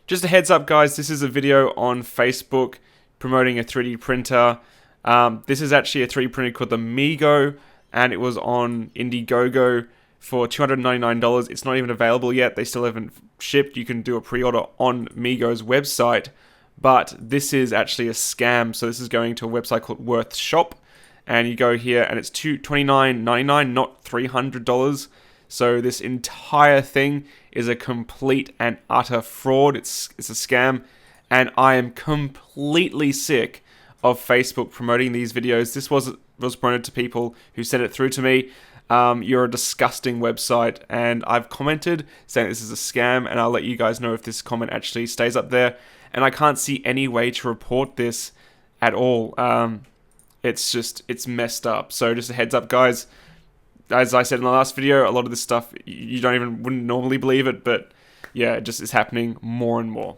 Just a heads up, guys, this is a video on Facebook promoting a 3D printer. This is actually a 3D printer called the Mego, and it was on Indiegogo for $299. It's not even available yet. They still haven't shipped. You can do a pre-order on Mego's website, but this is actually a scam. So this is going to a website called Worthshop, and you go here and it's $29.99, not $300. So this entire thing is a complete and utter fraud. It's a scam, and I am completely sick of Facebook promoting these videos. This was promoted to people who sent it through to me. You're a disgusting website, and I've commented saying this is a scam, and I'll let you guys know if this comment actually stays up there. And I can't see any way to report this at all. It's messed up. So just a heads up, guys. As I said in the last video, a lot of this stuff, you wouldn't normally believe it, but yeah, it just is happening more and more.